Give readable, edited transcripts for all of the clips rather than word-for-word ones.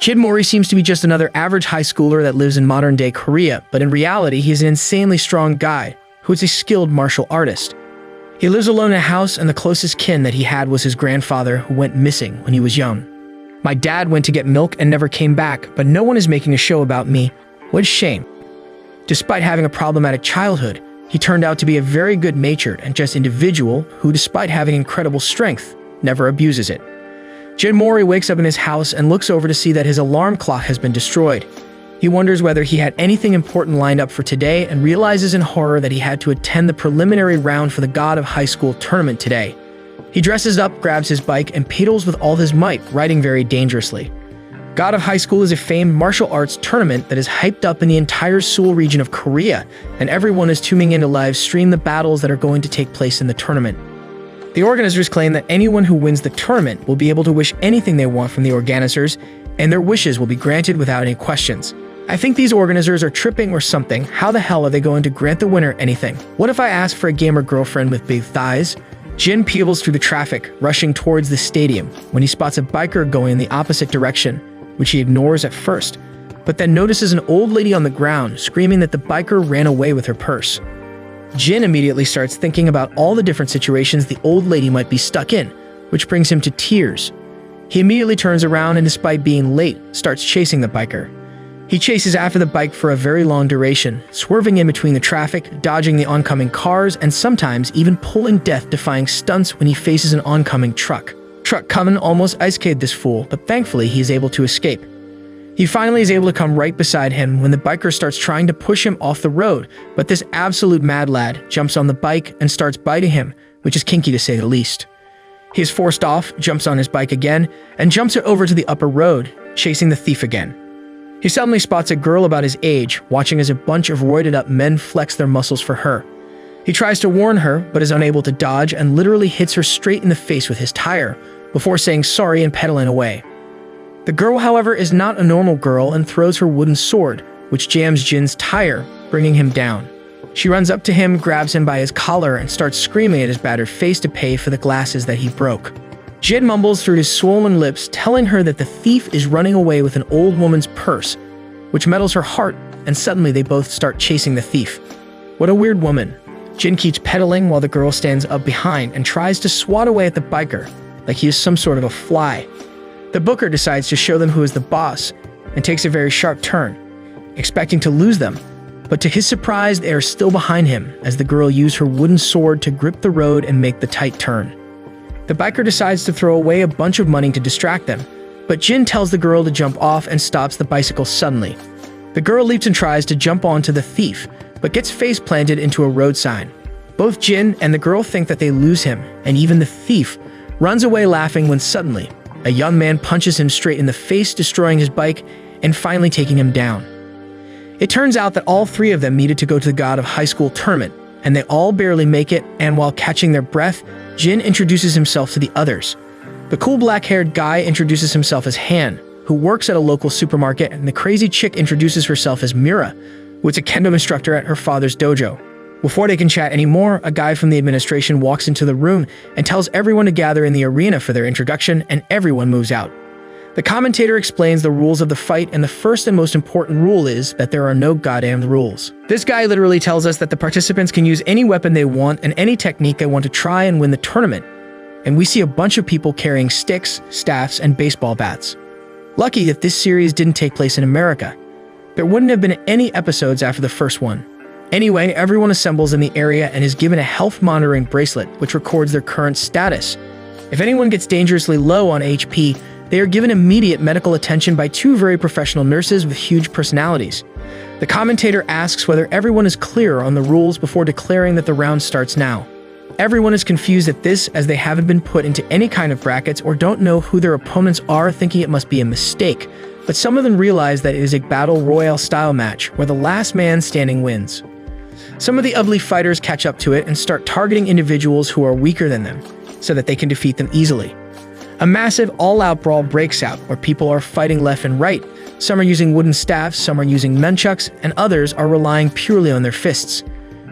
Jin Mori seems to be just another average high schooler that lives in modern-day Korea, but in reality, he's an insanely strong guy who is a skilled martial artist. He lives alone in a house, and the closest kin that he had was his grandfather, who went missing when he was young. My dad went to get milk and never came back, but no one is making a show about me. What a shame. Despite having a problematic childhood, he turned out to be a very good-natured and just individual who, despite having incredible strength, never abuses it. Jin Mori wakes up in his house and looks over to see that his alarm clock has been destroyed. He wonders whether he had anything important lined up for today and realizes in horror that he had to attend the preliminary round for the God of High School tournament today. He dresses up, grabs his bike, and pedals with all his might, riding very dangerously. God of High School is a famed martial arts tournament that is hyped up in the entire Seoul region of Korea, and everyone is tuning in to live stream the battles that are going to take place in the tournament. The organizers claim that anyone who wins the tournament will be able to wish anything they want from the organizers, and their wishes will be granted without any questions. I think these organizers are tripping or something. How the hell are they going to grant the winner anything? What if I ask for a gamer girlfriend with big thighs? Jin peels through the traffic, rushing towards the stadium, when he spots a biker going in the opposite direction, which he ignores at first, but then notices an old lady on the ground, screaming that the biker ran away with her purse. Jin immediately starts thinking about all the different situations the old lady might be stuck in, which brings him to tears. He immediately turns around and, despite being late, starts chasing the biker. He chases after the bike for a very long duration, swerving in between the traffic, dodging the oncoming cars, and sometimes even pulling death-defying stunts when he faces an oncoming truck. Truck coming almost ice-caved this fool, but thankfully he is able to escape. He finally is able to come right beside him when the biker starts trying to push him off the road, but this absolute mad lad jumps on the bike and starts biting him, which is kinky to say the least. He is forced off, jumps on his bike again, and jumps it over to the upper road, chasing the thief again. He suddenly spots a girl about his age, watching as a bunch of roided-up men flex their muscles for her. He tries to warn her, but is unable to dodge and literally hits her straight in the face with his tire, before saying sorry and pedaling away. The girl, however, is not a normal girl and throws her wooden sword, which jams Jin's tire, bringing him down. She runs up to him, grabs him by his collar, and starts screaming at his battered face to pay for the glasses that he broke. Jin mumbles through his swollen lips, telling her that the thief is running away with an old woman's purse, which metals her heart, and suddenly they both start chasing the thief. What a weird woman. Jin keeps pedaling while the girl stands up behind and tries to swat away at the biker, like he is some sort of a fly. The booker decides to show them who is the boss, and takes a very sharp turn, expecting to lose them, but to his surprise they are still behind him as the girl used her wooden sword to grip the road and make the tight turn. The biker decides to throw away a bunch of money to distract them, but Jin tells the girl to jump off and stops the bicycle suddenly. The girl leaps and tries to jump onto the thief, but gets face planted into a road sign. Both Jin and the girl think that they lose him, and even the thief runs away laughing when suddenly a young man punches him straight in the face, destroying his bike and finally taking him down. It turns out that all three of them needed to go to the God of High School tournament, and they all barely make it, and while catching their breath, Jin introduces himself to the others. The cool black-haired guy introduces himself as Han, who works at a local supermarket, and the crazy chick introduces herself as Mira, who is a kendo instructor at her father's dojo. Before they can chat anymore, a guy from the administration walks into the room and tells everyone to gather in the arena for their introduction, and everyone moves out. The commentator explains the rules of the fight, and the first and most important rule is that there are no goddamn rules. This guy literally tells us that the participants can use any weapon they want and any technique they want to try and win the tournament. And we see a bunch of people carrying sticks, staffs, and baseball bats. Lucky that this series didn't take place in America. There wouldn't have been any episodes after the first one. Anyway, everyone assembles in the area and is given a health monitoring bracelet, which records their current status. If anyone gets dangerously low on HP, they are given immediate medical attention by two very professional nurses with huge personalities. The commentator asks whether everyone is clear on the rules before declaring that the round starts now. Everyone is confused at this, as they haven't been put into any kind of brackets or don't know who their opponents are, thinking it must be a mistake, but some of them realize that it is a battle royale style match where the last man standing wins. Some of the ugly fighters catch up to it and start targeting individuals who are weaker than them, so that they can defeat them easily. A massive all-out brawl breaks out, where people are fighting left and right. Some are using wooden staffs, some are using nunchucks, and others are relying purely on their fists.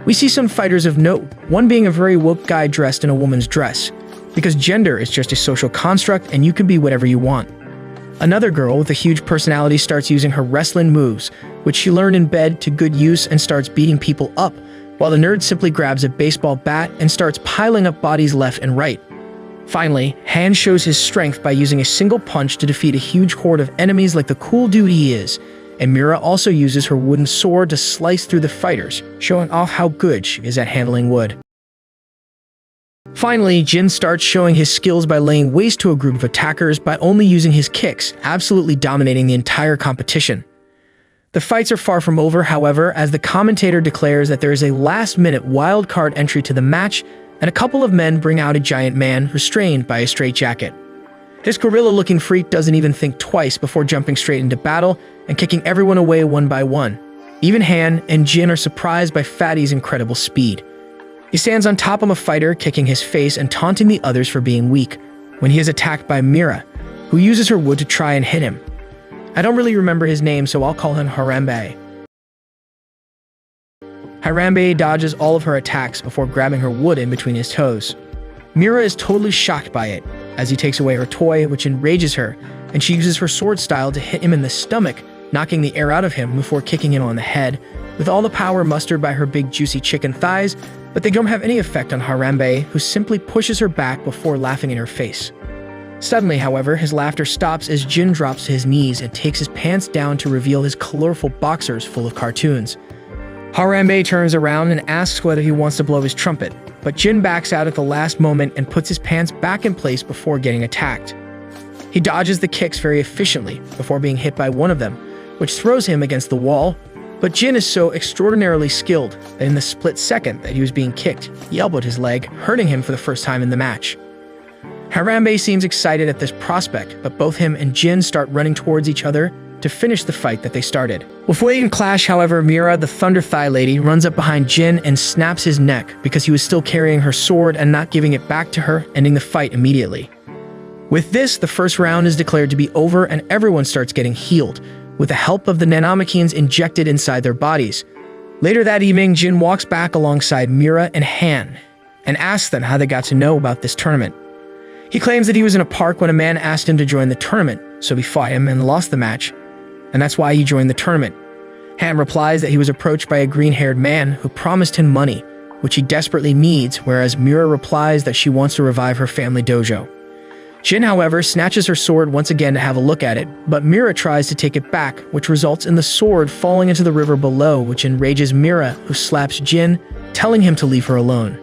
We see some fighters of note, one being a very woke guy dressed in a woman's dress, because gender is just a social construct and you can be whatever you want. another girl with a huge personality starts using her wrestling moves, which she learned in bed, to good use and starts beating people up, while the nerd simply grabs a baseball bat and starts piling up bodies left and right. Finally, Han shows his strength by using a single punch to defeat a huge horde of enemies like the cool dude he is, and Mira also uses her wooden sword to slice through the fighters, showing off how good she is at handling wood. Finally, Jin starts showing his skills by laying waste to a group of attackers by only using his kicks, absolutely dominating the entire competition. The fights are far from over, however, as the commentator declares that there is a last-minute wildcard entry to the match, and a couple of men bring out a giant man restrained by a straitjacket. This gorilla-looking freak doesn't even think twice before jumping straight into battle and kicking everyone away one by one. Even Han and Jin are surprised by Fatty's incredible speed. He stands on top of a fighter, kicking his face and taunting the others for being weak, when he is attacked by Mira, who uses her wood to try and hit him. I don't really remember his name, so I'll call him Harambe. Harambe dodges all of her attacks before grabbing her wood in between his toes. Mira is totally shocked by it, as he takes away her toy, which enrages her, and she uses her sword style to hit him in the stomach, knocking the air out of him before kicking him on the head, with all the power mustered by her big juicy chicken thighs, but they don't have any effect on Harambe, who simply pushes her back before laughing in her face. Suddenly, however, his laughter stops as Jin drops to his knees and takes his pants down to reveal his colorful boxers full of cartoons. Harambe turns around and asks whether he wants to blow his trumpet, but Jin backs out at the last moment and puts his pants back in place before getting attacked. He dodges the kicks very efficiently before being hit by one of them, which throws him against the wall, but Jin is so extraordinarily skilled that in the split second that he was being kicked, he elbowed his leg, hurting him for the first time in the match. Harambe seems excited at this prospect, but both him and Jin start running towards each other to finish the fight that they started. Before they can clash, however, Mira, the Thunder Thigh Lady, runs up behind Jin and snaps his neck because he was still carrying her sword and not giving it back to her, ending the fight immediately. With this, the first round is declared to be over and everyone starts getting healed, with the help of the nanomachines injected inside their bodies. Later that evening, Jin walks back alongside Mira and Han and asks them how they got to know about this tournament. He claims that he was in a park when a man asked him to join the tournament, so he fought him and lost the match, and that's why he joined the tournament. Han replies that he was approached by a green-haired man who promised him money, which he desperately needs, whereas Mira replies that she wants to revive her family dojo. Jin, however, snatches her sword once again to have a look at it, but Mira tries to take it back, which results in the sword falling into the river below, which enrages Mira, who slaps Jin, telling him to leave her alone.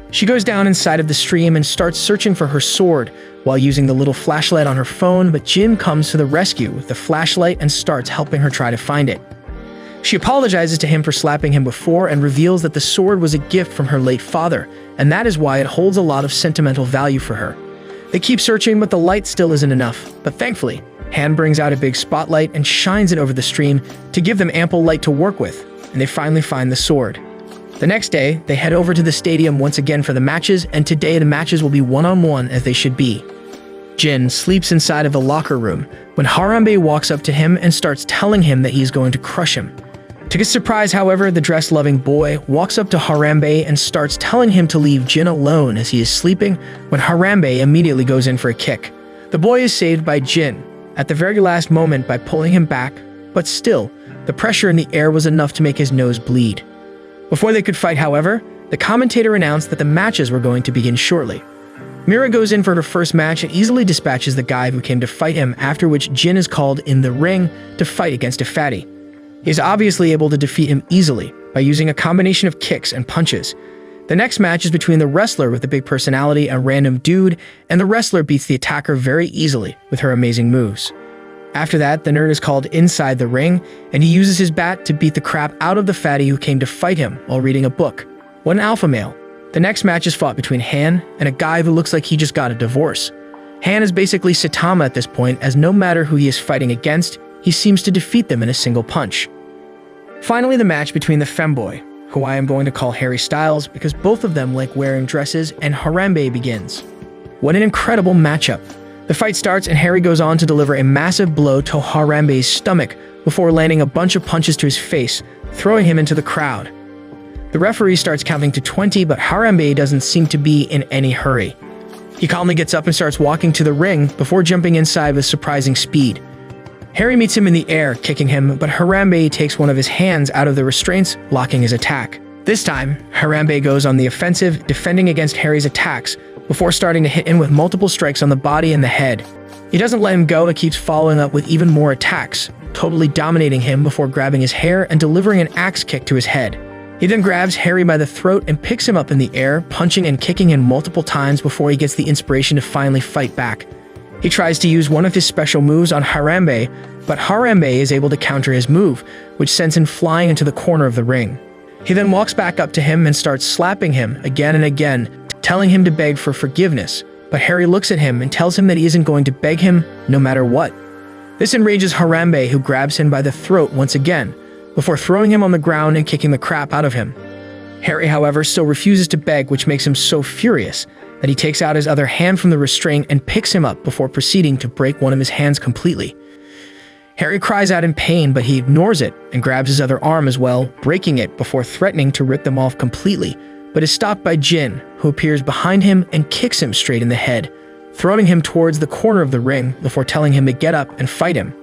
She goes down inside of the stream and starts searching for her sword while using the little flashlight on her phone, but Jin comes to the rescue with the flashlight and starts helping her try to find it. She apologizes to him for slapping him before and reveals that the sword was a gift from her late father, and that is why it holds a lot of sentimental value for her. They keep searching, but the light still isn't enough, but thankfully, Han brings out a big spotlight and shines it over the stream to give them ample light to work with, and they finally find the sword. The next day, they head over to the stadium once again for the matches, and today the matches will be one-on-one as they should be. Jin sleeps inside of the locker room when Harambe walks up to him and starts telling him that he's going to crush him. To his surprise, however, the dress-loving boy walks up to Harambe and starts telling him to leave Jin alone as he is sleeping, when Harambe immediately goes in for a kick. The boy is saved by Jin at the very last moment by pulling him back, but still, the pressure in the air was enough to make his nose bleed. Before they could fight, however, the commentator announced that the matches were going to begin shortly. Mira goes in for her first match and easily dispatches the guy who came to fight him, after which Jin is called in the ring to fight against a fatty. He is obviously able to defeat him easily by using a combination of kicks and punches. The next match is between the wrestler with the big personality, a random dude, and the wrestler beats the attacker very easily with her amazing moves. After that, the nerd is called inside the ring, and he uses his bat to beat the crap out of the fatty who came to fight him while reading a book. What an alpha male. The next match is fought between Han and a guy who looks like he just got a divorce. Han is basically Saitama at this point, as no matter who he is fighting against, he seems to defeat them in a single punch. Finally, the match between the femboy, who I am going to call Harry Styles because both of them like wearing dresses, and Harambe begins. What an incredible matchup. The fight starts and Harry goes on to deliver a massive blow to Harambe's stomach before landing a bunch of punches to his face, throwing him into the crowd. The referee starts counting to 20, but Harambe doesn't seem to be in any hurry. He He calmly gets up and starts walking to the ring before jumping inside with surprising speed. Harry meets him in the air, kicking him, but Harambe takes one of his hands out of the restraints, blocking his attack. This time, Harambe goes on the offensive, defending against Harry's attacks, before starting to hit him with multiple strikes on the body and the head. He doesn't let him go and keeps following up with even more attacks, totally dominating him before grabbing his hair and delivering an axe kick to his head. He then grabs Harry by the throat and picks him up in the air, punching and kicking him multiple times before he gets the inspiration to finally fight back. He tries to use one of his special moves on Harambe, but Harambe is able to counter his move, which sends him flying into the corner of the ring. He then walks back up to him and starts slapping him again and again, telling him to beg for forgiveness, but Harry looks at him and tells him that he isn't going to beg him no matter what. This enrages Harambe, who grabs him by the throat once again, before throwing him on the ground and kicking the crap out of him. Harry, however, still refuses to beg, which makes him so furious that he takes out his other hand from the restraint and picks him up before proceeding to break one of his hands completely. Harry cries out in pain, but he ignores it and grabs his other arm as well, breaking it before threatening to rip them off completely, but is stopped by Jin, who appears behind him and kicks him straight in the head, throwing him towards the corner of the ring before telling him to get up and fight him.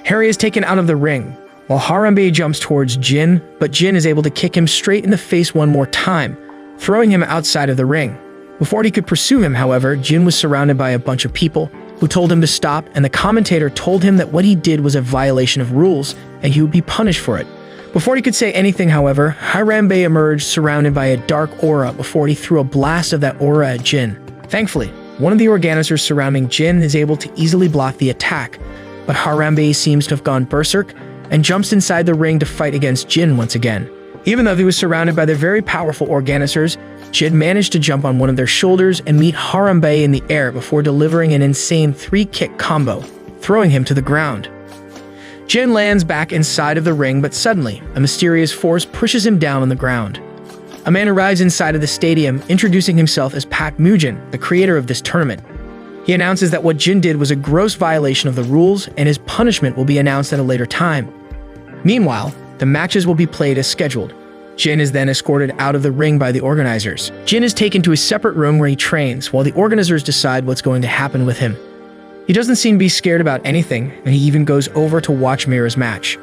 Harry is taken out of the ring, while Harambe jumps towards Jin, but Jin is able to kick him straight in the face one more time, throwing him outside of the ring. Before he could pursue him, however, Jin was surrounded by a bunch of people who told him to stop, and the commentator told him that what he did was a violation of rules and he would be punished for it. Before he could say anything, however, Harambe emerged surrounded by a dark aura before he threw a blast of that aura at Jin. Thankfully, one of the organizers surrounding Jin is able to easily block the attack, but Harambe seems to have gone berserk and jumps inside the ring to fight against Jin once again. Even though he was surrounded by the very powerful organizers, Jin managed to jump on one of their shoulders and meet Harambe in the air before delivering an insane 3-kick combo, throwing him to the ground. Jin lands back inside of the ring, but suddenly, a mysterious force pushes him down on the ground. A man arrives inside of the stadium, introducing himself as Pak Mujin, the creator of this tournament. He announces that what Jin did was a gross violation of the rules, and his punishment will be announced at a later time. Meanwhile, the matches will be played as scheduled. Jin is then escorted out of the ring by the organizers. Jin is taken to a separate room where he trains, while the organizers decide what's going to happen with him. He doesn't seem to be scared about anything, and he even goes over to watch Mira's match.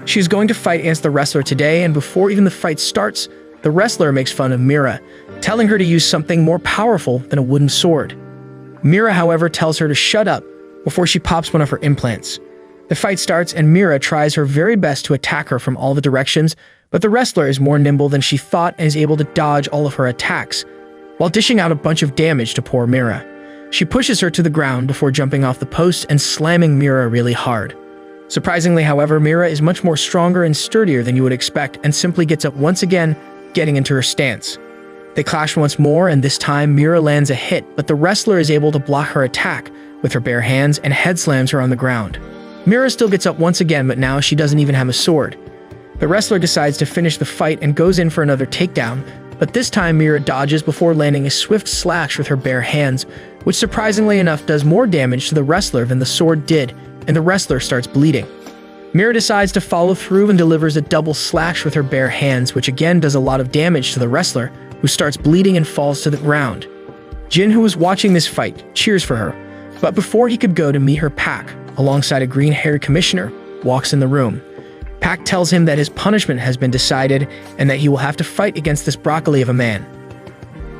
She is going to fight against the wrestler today, and before even the fight starts, the wrestler makes fun of Mira, telling her to use something more powerful than a wooden sword. Mira, however, tells her to shut up before she pops one of her implants. The fight starts, and Mira tries her very best to attack her from all the directions, but the wrestler is more nimble than she thought and is able to dodge all of her attacks, while dishing out a bunch of damage to poor Mira. She pushes her to the ground before jumping off the post and slamming Mira really hard. Surprisingly, however, Mira is much more stronger and sturdier than you would expect and simply gets up once again, getting into her stance. They clash once more, and this time Mira lands a hit, but the wrestler is able to block her attack with her bare hands and head slams her on the ground. Mira still gets up once again, but now she doesn't even have a sword. The wrestler decides to finish the fight and goes in for another takedown, but this time Mira dodges before landing a swift slash with her bare hands, which surprisingly enough does more damage to the wrestler than the sword did, and the wrestler starts bleeding. Mira decides to follow through and delivers a double slash with her bare hands, which again does a lot of damage to the wrestler, who starts bleeding and falls to the ground. Jin, who was watching this fight, cheers for her, but before he could go to meet her, Pak, alongside a green-haired commissioner, walks in the room. Pak tells him that his punishment has been decided and that he will have to fight against this broccoli of a man.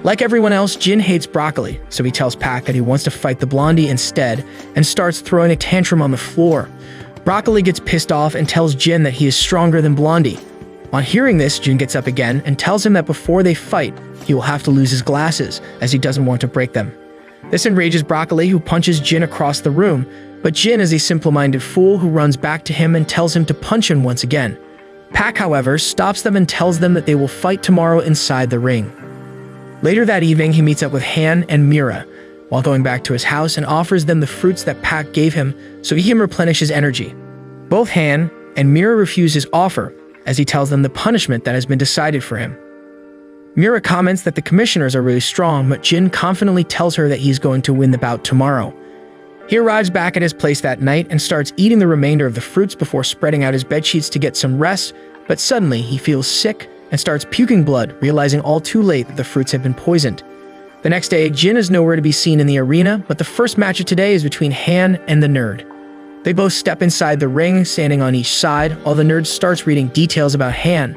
Like everyone else, Jin hates broccoli, so he tells Pak that he wants to fight the blondie instead and starts throwing a tantrum on the floor. Broccoli gets pissed off and tells Jin that he is stronger than Blondie. On hearing this, Jin gets up again and tells him that before they fight, he will have to lose his glasses, as he doesn't want to break them. This enrages Broccoli, who punches Jin across the room, but Jin is a simple-minded fool who runs back to him and tells him to punch him once again. Pak, however, stops them and tells them that they will fight tomorrow inside the ring. Later that evening, he meets up with Han and Mira, while going back to his house, and offers them the fruits that Pak gave him so he can replenish his energy. Both Han and Mira refuse his offer, as he tells them the punishment that has been decided for him. Mira comments that the commissioners are really strong, but Jin confidently tells her that he's going to win the bout tomorrow. He arrives back at his place that night and starts eating the remainder of the fruits before spreading out his bedsheets to get some rest, but suddenly he feels sick and starts puking blood, realizing all too late that the fruits have been poisoned. The next day, Jin is nowhere to be seen in the arena, but the first match of today is between Han and the nerd. They both step inside the ring, standing on each side, while the nerd starts reading details about Han,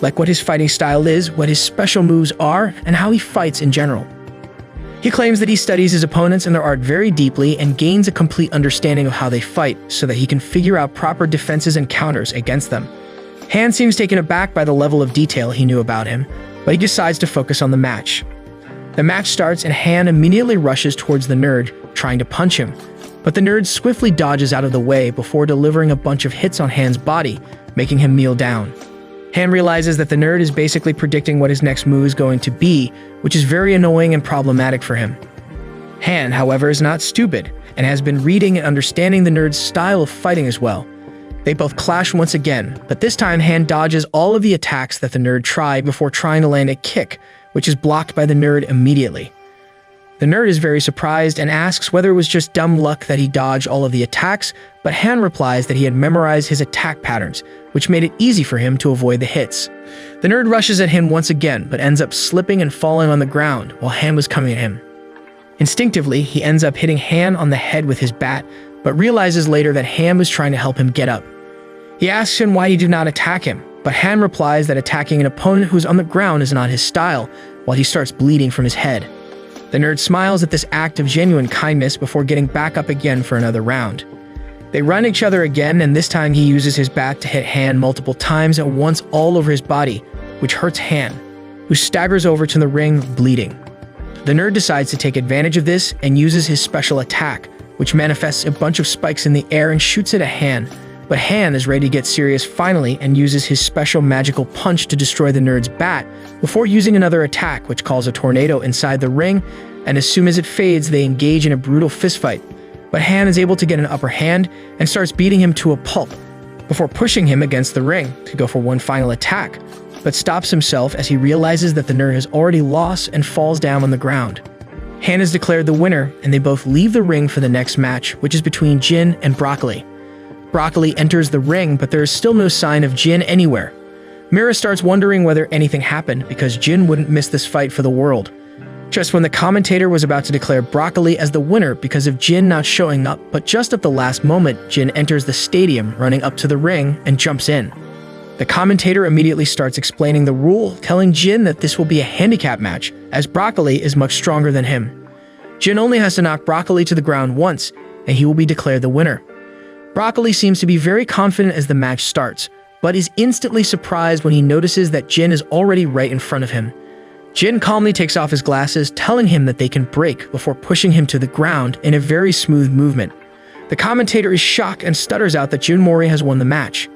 like what his fighting style is, what his special moves are, and how he fights in general. He claims that he studies his opponents and their art very deeply and gains a complete understanding of how they fight so that he can figure out proper defenses and counters against them. Han seems taken aback by the level of detail he knew about him, but he decides to focus on the match. The match starts and Han immediately rushes towards the nerd, trying to punch him, but the nerd swiftly dodges out of the way before delivering a bunch of hits on Han's body, making him kneel down. Han realizes that the nerd is basically predicting what his next move is going to be, which is very annoying and problematic for him. Han, however, is not stupid, and has been reading and understanding the nerd's style of fighting as well. They both clash once again, but this time Han dodges all of the attacks that the nerd tried before trying to land a kick, which is blocked by the nerd immediately. The nerd is very surprised and asks whether it was just dumb luck that he dodged all of the attacks, but Han replies that he had memorized his attack patterns, which made it easy for him to avoid the hits. The nerd rushes at him once again, but ends up slipping and falling on the ground while Han was coming at him. Instinctively, he ends up hitting Han on the head with his bat, but realizes later that Han was trying to help him get up. He asks him why he did not attack him, but Han replies that attacking an opponent who's on the ground is not his style, while he starts bleeding from his head. The nerd smiles at this act of genuine kindness before getting back up again for another round. They run each other again, and this time he uses his bat to hit Han multiple times at once all over his body, which hurts Han, who staggers over to the ring, bleeding. The nerd decides to take advantage of this and uses his special attack, which manifests a bunch of spikes in the air and shoots it at Han, but Han is ready to get serious finally and uses his special magical punch to destroy the nerd's bat before using another attack which calls a tornado inside the ring, and as soon as it fades they engage in a brutal fistfight. But Han is able to get an upper hand and starts beating him to a pulp before pushing him against the ring to go for one final attack, but stops himself as he realizes that the nerd has already lost and falls down on the ground. Han is declared the winner and they both leave the ring for the next match, which is between Jin and Broccoli. Broccoli enters the ring, but there is still no sign of Jin anywhere. Mira starts wondering whether anything happened because Jin wouldn't miss this fight for the world. Just when the commentator was about to declare Broccoli as the winner because of Jin not showing up, but just at the last moment, Jin enters the stadium, running up to the ring and jumps in. The commentator immediately starts explaining the rule, telling Jin that this will be a handicap match, as Broccoli is much stronger than him. Jin only has to knock Broccoli to the ground once, and he will be declared the winner. Broccoli seems to be very confident as the match starts, but is instantly surprised when he notices that Jin is already right in front of him. Jin calmly takes off his glasses, telling him that they can break before pushing him to the ground in a very smooth movement. The commentator is shocked and stutters out that Jin Mori has won the match.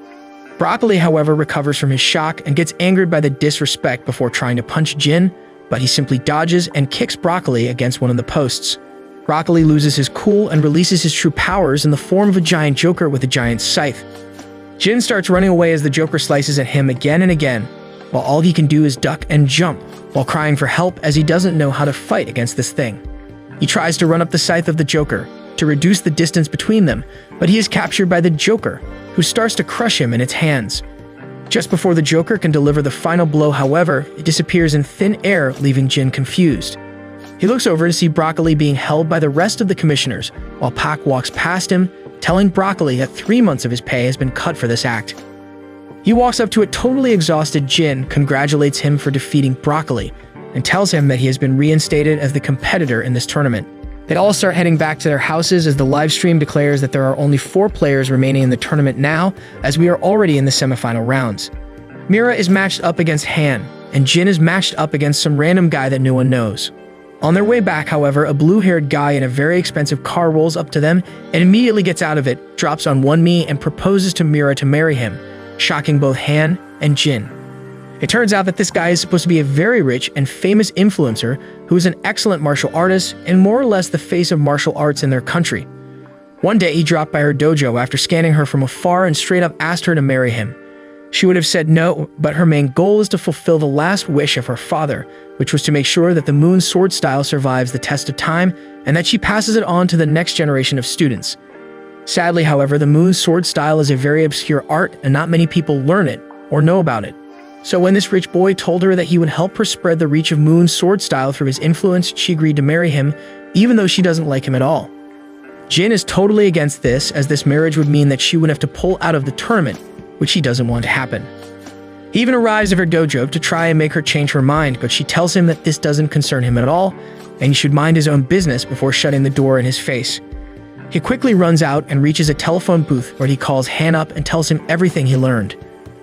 Broccoli, however, recovers from his shock and gets angered by the disrespect before trying to punch Jin, but he simply dodges and kicks Broccoli against one of the posts. Broccoli loses his cool and releases his true powers in the form of a giant Joker with a giant scythe. Jin starts running away as the Joker slices at him again and again, while all he can do is duck and jump, while crying for help as he doesn't know how to fight against this thing. He tries to run up the scythe of the Joker to reduce the distance between them, but he is captured by the Joker, who starts to crush him in its hands. Just before the Joker can deliver the final blow, however, it disappears in thin air, leaving Jin confused. He looks over to see Broccoli being held by the rest of the commissioners, while Pac walks past him, telling Broccoli that 3 months of his pay has been cut for this act. He walks up to a totally exhausted Jin, congratulates him for defeating Broccoli, and tells him that he has been reinstated as the competitor in this tournament. They all start heading back to their houses as the livestream declares that there are only 4 players remaining in the tournament now, as we are already in the semifinal rounds. Mira is matched up against Han, and Jin is matched up against some random guy that no one knows. On their way back, however, a blue-haired guy in a very expensive car rolls up to them and immediately gets out of it, drops on one knee, and proposes to Mira to marry him, shocking both Han and Jin. It turns out that this guy is supposed to be a very rich and famous influencer who is an excellent martial artist and more or less the face of martial arts in their country. One day, he dropped by her dojo after scanning her from afar and straight up asked her to marry him. She would have said no, but her main goal is to fulfill the last wish of her father, which was to make sure that the Moon's sword style survives the test of time and that she passes it on to the next generation of students. Sadly, however, the Moon's sword style is a very obscure art and not many people learn it or know about it. So when this rich boy told her that he would help her spread the reach of Moon's sword style through his influence, she agreed to marry him, even though she doesn't like him at all. Jin is totally against this, as this marriage would mean that she would have to pull out of the tournament, which he doesn't want to happen. He even arrives at her dojo to try and make her change her mind, but she tells him that this doesn't concern him at all, and he should mind his own business before shutting the door in his face. He quickly runs out and reaches a telephone booth where he calls Han up and tells him everything he learned.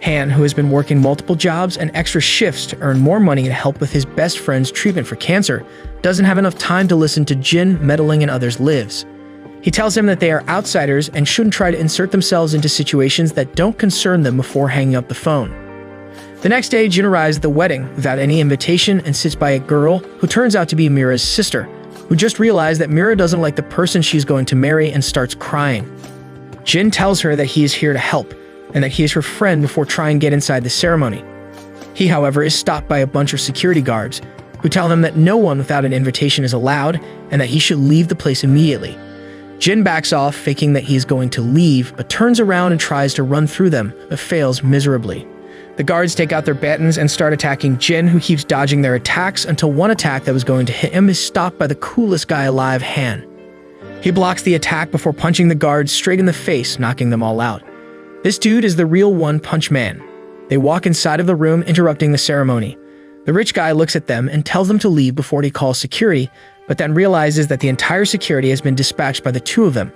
Han, who has been working multiple jobs and extra shifts to earn more money to help with his best friend's treatment for cancer, doesn't have enough time to listen to Jin meddling in others' lives. He tells him that they are outsiders and shouldn't try to insert themselves into situations that don't concern them before hanging up the phone. The next day, Jin arrives at the wedding without any invitation and sits by a girl who turns out to be Mira's sister, who just realized that Mira doesn't like the person she's going to marry and starts crying. Jin tells her that he is here to help, and that he is her friend before trying to get inside the ceremony. He, however, is stopped by a bunch of security guards, who tell him that no one without an invitation is allowed, and that he should leave the place immediately. Jin backs off, faking that he is going to leave, but turns around and tries to run through them, but fails miserably. The guards take out their batons and start attacking Jin, who keeps dodging their attacks until one attack that was going to hit him is stopped by the coolest guy alive, Han. He blocks the attack before punching the guards straight in the face, knocking them all out. This dude is the real One Punch Man. They walk inside of the room, interrupting the ceremony. The rich guy looks at them and tells them to leave before he calls security, but then realizes that the entire security has been dispatched by the two of them.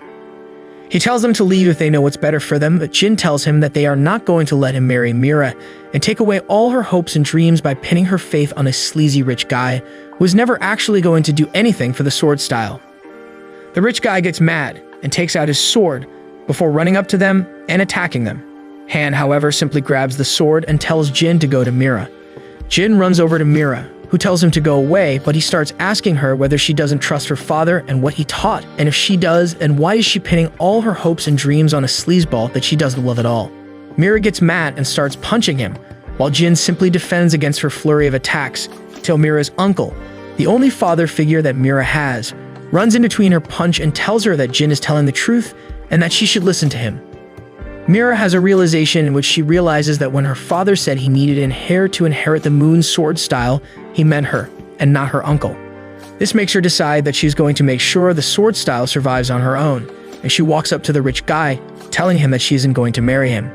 He tells them to leave if they know what's better for them, but Jin tells him that they are not going to let him marry Mira and take away all her hopes and dreams by pinning her faith on a sleazy rich guy who is never actually going to do anything for the sword style. The rich guy gets mad and takes out his sword before running up to them and attacking them. Han, however, simply grabs the sword and tells Jin to go to Mira. Jin runs over to Mira, who tells him to go away, but he starts asking her whether she doesn't trust her father and what he taught, and if she does, and why is she pinning all her hopes and dreams on a sleazeball that she doesn't love at all. Mira gets mad and starts punching him, while Jin simply defends against her flurry of attacks, till Mira's uncle, the only father figure that Mira has, runs in between her punch and tells her that Jin is telling the truth and that she should listen to him. Mira has a realization in which she realizes that when her father said he needed an heir to inherit the Moon's sword style, he meant her, and not her uncle. This makes her decide that she's going to make sure the sword style survives on her own, and she walks up to the rich guy, telling him that she isn't going to marry him.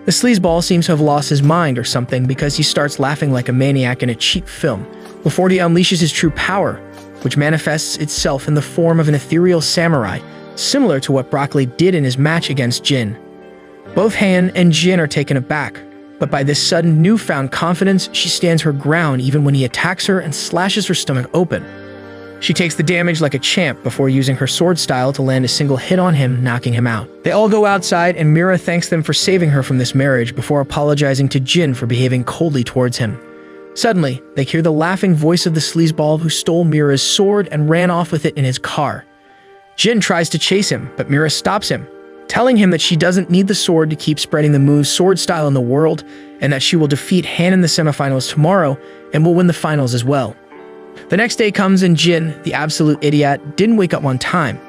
The sleazeball seems to have lost his mind or something, because he starts laughing like a maniac in a cheap film, before he unleashes his true power, which manifests itself in the form of an ethereal samurai, similar to what Broccoli did in his match against Jin. Both Han and Jin are taken aback, but by this sudden newfound confidence, she stands her ground even when he attacks her and slashes her stomach open. She takes the damage like a champ before using her sword style to land a single hit on him, knocking him out. They all go outside, and Mira thanks them for saving her from this marriage before apologizing to Jin for behaving coldly towards him. Suddenly, they hear the laughing voice of the sleazeball who stole Mira's sword and ran off with it in his car. Jin tries to chase him, but Mira stops him, telling him that she doesn't need the sword to keep spreading the Moon's sword style in the world, and that she will defeat Han in the semifinals tomorrow and will win the finals as well. The next day comes and Jin, the absolute idiot, didn't wake up on time.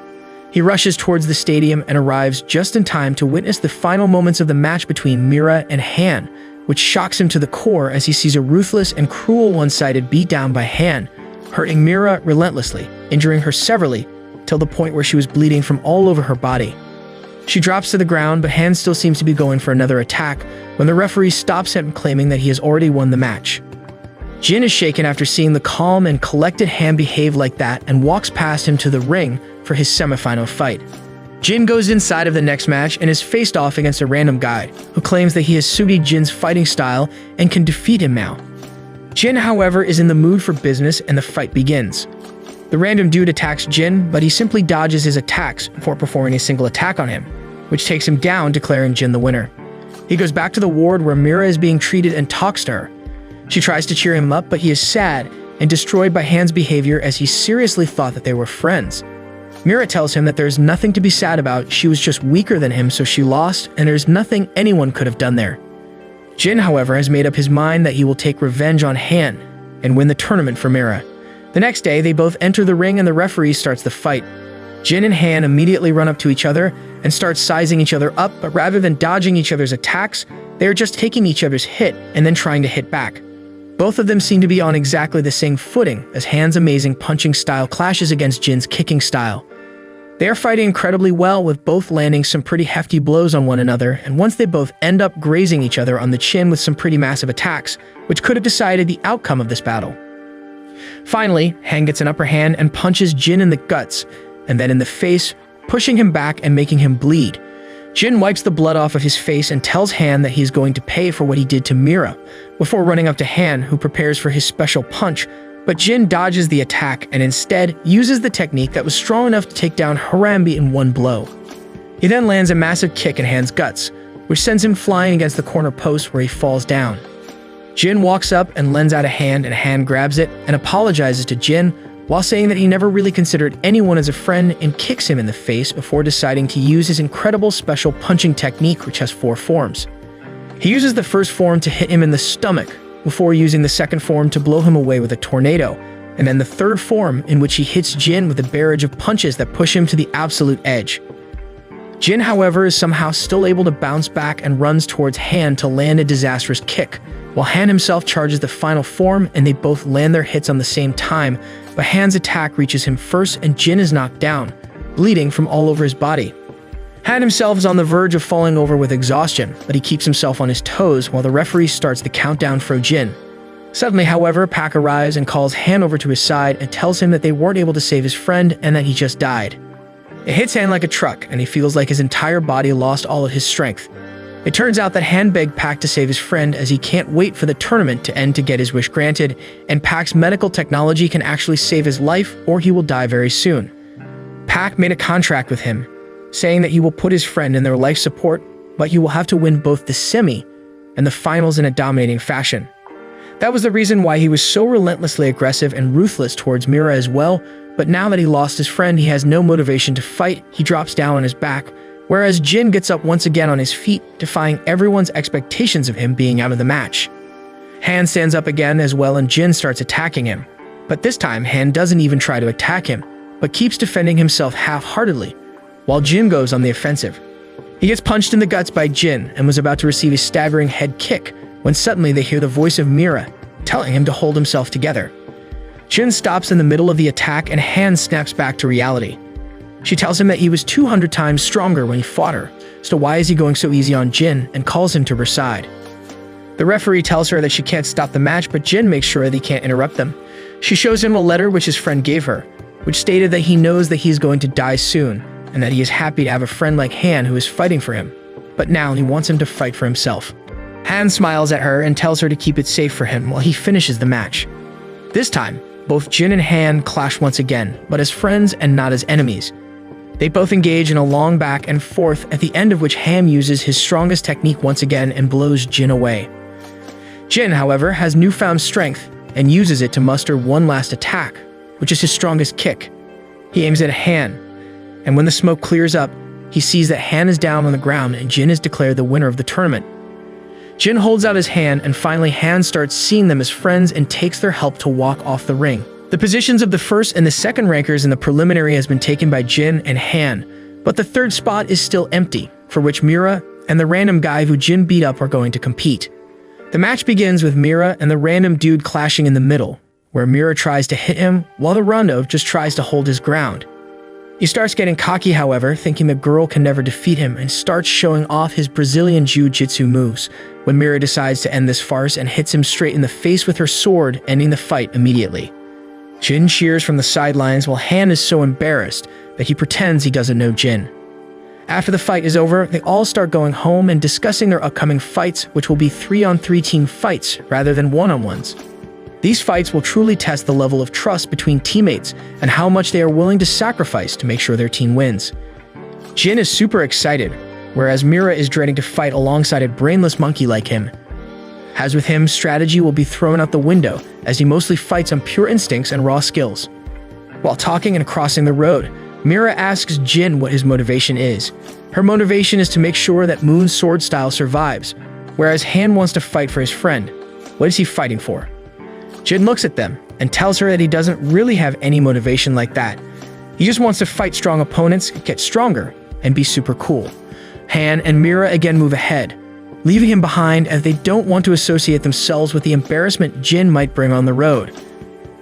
He rushes towards the stadium and arrives just in time to witness the final moments of the match between Mira and Han, which shocks him to the core as he sees a ruthless and cruel one-sided beatdown by Han, hurting Mira relentlessly, injuring her severely, till the point where she was bleeding from all over her body. She drops to the ground, but Han still seems to be going for another attack when the referee stops him, claiming that he has already won the match. Jin is shaken after seeing the calm and collected Han behave like that and walks past him to the ring for his semifinal fight. Jin goes inside of the next match and is faced off against a random guy who claims that he has studied Jin's fighting style and can defeat him now. Jin, however, is in the mood for business and the fight begins. The random dude attacks Jin, but he simply dodges his attacks before performing a single attack on him, which takes him down, declaring Jin the winner. He goes back to the ward where Mira is being treated and talks to her. She tries to cheer him up, but he is sad and destroyed by Han's behavior as he seriously thought that they were friends. Mira tells him that there's nothing to be sad about, she was just weaker than him, so she lost, and there's nothing anyone could have done there. Jin, however, has made up his mind that he will take revenge on Han and win the tournament for Mira. The next day, they both enter the ring and the referee starts the fight. Jin and Han immediately run up to each other and start sizing each other up, but rather than dodging each other's attacks, They are just taking each other's hit and then trying to hit back. Both of them seem to be on exactly the same footing as Han's amazing punching style clashes against Jin's kicking style. They are fighting incredibly well, with both landing some pretty hefty blows on one another, and once they both end up grazing each other on the chin with some pretty massive attacks, which could have decided the outcome of this battle. Finally, Han gets an upper hand and punches Jin in the guts, and then in the face, pushing him back and making him bleed. Jin wipes the blood off of his face and tells Han that he's going to pay for what he did to Mira, before running up to Han, who prepares for his special punch, but Jin dodges the attack and instead uses the technique that was strong enough to take down Harambe in one blow. He then lands a massive kick in Han's guts, which sends him flying against the corner post where he falls down. Jin walks up and lends out a hand, and Han grabs it and apologizes to Jin, while saying that he never really considered anyone as a friend, and kicks him in the face before deciding to use his incredible special punching technique, which has 4 forms. He uses the first form to hit him in the stomach, before using the second form to blow him away with a tornado, and then the third form in which he hits Jin with a barrage of punches that push him to the absolute edge. Jin, however, is somehow still able to bounce back and runs towards Han to land a disastrous kick, while Han himself charges the final form, and they both land their hits on the same time, but Han's attack reaches him first and Jin is knocked down, bleeding from all over his body. Han himself is on the verge of falling over with exhaustion, but he keeps himself on his toes while the referee starts the countdown for Jin. Suddenly, however, Pak arrives and calls Han over to his side and tells him that they weren't able to save his friend and that he just died. It hits Han like a truck, and he feels like his entire body lost all of his strength. It turns out that Han begged Pak to save his friend, as he can't wait for the tournament to end to get his wish granted, and Pak's medical technology can actually save his life or he will die very soon. Pak made a contract with him, saying that he will put his friend in their life support, but he will have to win both the semi and the finals in a dominating fashion. That was the reason why he was so relentlessly aggressive and ruthless towards Mira as well, but now that he lost his friend, he has no motivation to fight. He drops down on his back, whereas Jin gets up once again on his feet, defying everyone's expectations of him being out of the match. Han stands up again as well, and Jin starts attacking him. But this time, Han doesn't even try to attack him, but keeps defending himself half-heartedly, while Jin goes on the offensive. He gets punched in the guts by Jin and was about to receive a staggering head kick when suddenly they hear the voice of Mira, telling him to hold himself together. Jin stops in the middle of the attack and Han snaps back to reality. She tells him that he was 200 times stronger when he fought her, so why is he going so easy on Jin, and calls him to her side. The referee tells her that she can't stop the match, but Jin makes sure that he can't interrupt them. She shows him a letter which his friend gave her, which stated that he knows that he's going to die soon, and that he is happy to have a friend like Han who is fighting for him, but now he wants him to fight for himself. Han smiles at her and tells her to keep it safe for him while he finishes the match. This time, both Jin and Han clash once again, but as friends and not as enemies. They both engage in a long back and forth, at the end of which Han uses his strongest technique once again and blows Jin away. Jin, however, has newfound strength and uses it to muster one last attack, which is his strongest kick. He aims at Han, and when the smoke clears up, he sees that Han is down on the ground and Jin is declared the winner of the tournament. Jin holds out his hand, and finally Han starts seeing them as friends and takes their help to walk off the ring. The positions of the first and the second rankers in the preliminary has been taken by Jin and Han, but the third spot is still empty, for which Mira and the random guy who Jin beat up are going to compete. The match begins with Mira and the random dude clashing in the middle, where Mira tries to hit him while the Rondo just tries to hold his ground. He starts getting cocky, however, thinking the girl can never defeat him, and starts showing off his Brazilian jiu-jitsu moves, when Mira decides to end this farce and hits him straight in the face with her sword, ending the fight immediately. Jin cheers from the sidelines while Han is so embarrassed that he pretends he doesn't know Jin. After the fight is over, they all start going home and discussing their upcoming fights, which will be 3-on-3 team fights rather than 1-on-1s. These fights will truly test the level of trust between teammates and how much they are willing to sacrifice to make sure their team wins. Jin is super excited, whereas Mira is dreading to fight alongside a brainless monkey like him. As with him, strategy will be thrown out the window, as he mostly fights on pure instincts and raw skills. While talking and crossing the road, Mira asks Jin what his motivation is. Her motivation is to make sure that Moon's sword style survives, whereas Han wants to fight for his friend. What is he fighting for? Jin looks at them and tells her that he doesn't really have any motivation like that. He just wants to fight strong opponents, get stronger, and be super cool. Han and Mira again move ahead, leaving him behind as they don't want to associate themselves with the embarrassment Jin might bring on the road.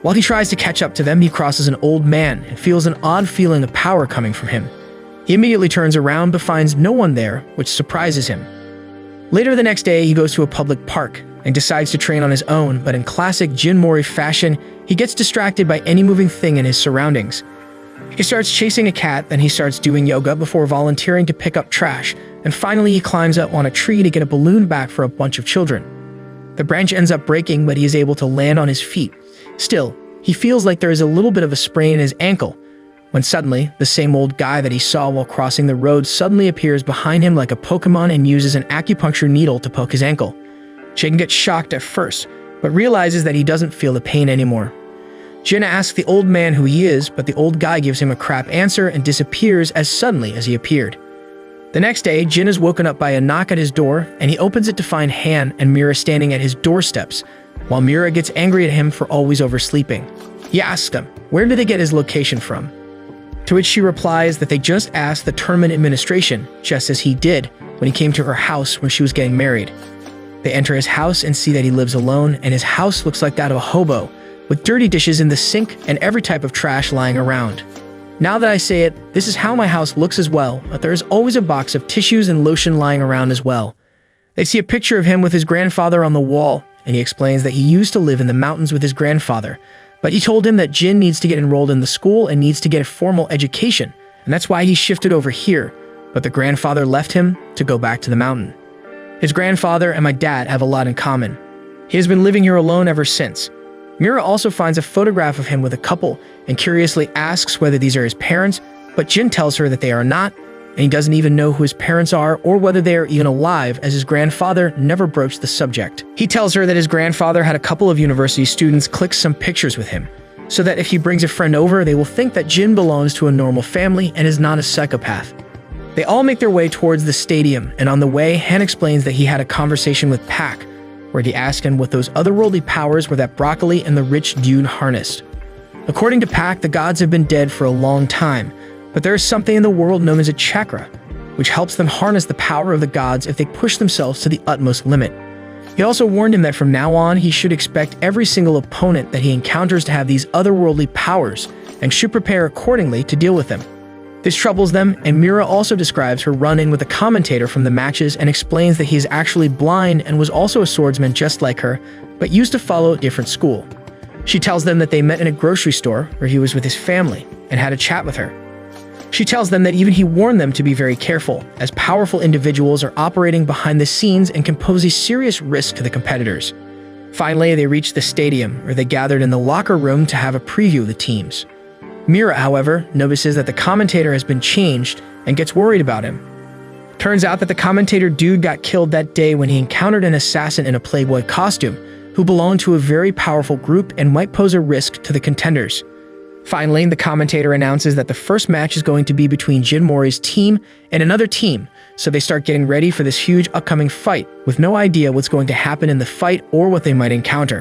While he tries to catch up to them, he crosses an old man and feels an odd feeling of power coming from him. He immediately turns around but finds no one there, which surprises him. Later the next day, he goes to a public park and decides to train on his own, but in classic Jin Mori fashion, he gets distracted by any moving thing in his surroundings. He starts chasing a cat, then he starts doing yoga before volunteering to pick up trash, and finally he climbs up on a tree to get a balloon back for a bunch of children. The branch ends up breaking, but he is able to land on his feet. Still, he feels like there is a little bit of a sprain in his ankle, when suddenly, the same old guy that he saw while crossing the road suddenly appears behind him like a Pokemon and uses an acupuncture needle to poke his ankle. Jin gets shocked at first, but realizes that he doesn't feel the pain anymore. Jin asks the old man who he is, but the old guy gives him a crap answer and disappears as suddenly as he appeared. The next day, Jin is woken up by a knock at his door, and he opens it to find Han and Mira standing at his doorsteps, while Mira gets angry at him for always oversleeping. He asks them, where did they get his location from? To which she replies that they just asked the tournament administration, just as he did when he came to her house when she was getting married. They enter his house and see that he lives alone, and his house looks like that of a hobo, with dirty dishes in the sink and every type of trash lying around. Now that I say it, this is how my house looks as well, but there is always a box of tissues and lotion lying around as well. They see a picture of him with his grandfather on the wall, and he explains that he used to live in the mountains with his grandfather, but he told him that Jin needs to get enrolled in the school and needs to get a formal education, and that's why he shifted over here, but the grandfather left him to go back to the mountain. His grandfather and my dad have a lot in common. He has been living here alone ever since. Mira also finds a photograph of him with a couple and curiously asks whether these are his parents, but Jin tells her that they are not, and he doesn't even know who his parents are or whether they are even alive, as his grandfather never broached the subject. He tells her that his grandfather had a couple of university students click some pictures with him, so that if he brings a friend over, they will think that Jin belongs to a normal family and is not a psychopath. They all make their way towards the stadium, and on the way, Han explains that he had a conversation with Pac, where he asked him what those otherworldly powers were that Broccoli and the rich dude harnessed. According to Pac, the gods have been dead for a long time, but there is something in the world known as a chakra, which helps them harness the power of the gods if they push themselves to the utmost limit. He also warned him that from now on, he should expect every single opponent that he encounters to have these otherworldly powers, and should prepare accordingly to deal with them. This troubles them, and Mira also describes her run-in with a commentator from the matches and explains that he is actually blind and was also a swordsman just like her, but used to follow a different school. She tells them that they met in a grocery store where he was with his family and had a chat with her. She tells them that even he warned them to be very careful, as powerful individuals are operating behind the scenes and can pose a serious risk to the competitors. Finally, they reach the stadium, where they gathered in the locker room to have a preview of the teams. Mira, however, notices that the commentator has been changed and gets worried about him. Turns out that the commentator dude got killed that day when he encountered an assassin in a Playboy costume, who belonged to a very powerful group and might pose a risk to the contenders. Finally, the commentator announces that the first match is going to be between Jin Mori's team and another team, so they start getting ready for this huge upcoming fight, with no idea what's going to happen in the fight or what they might encounter.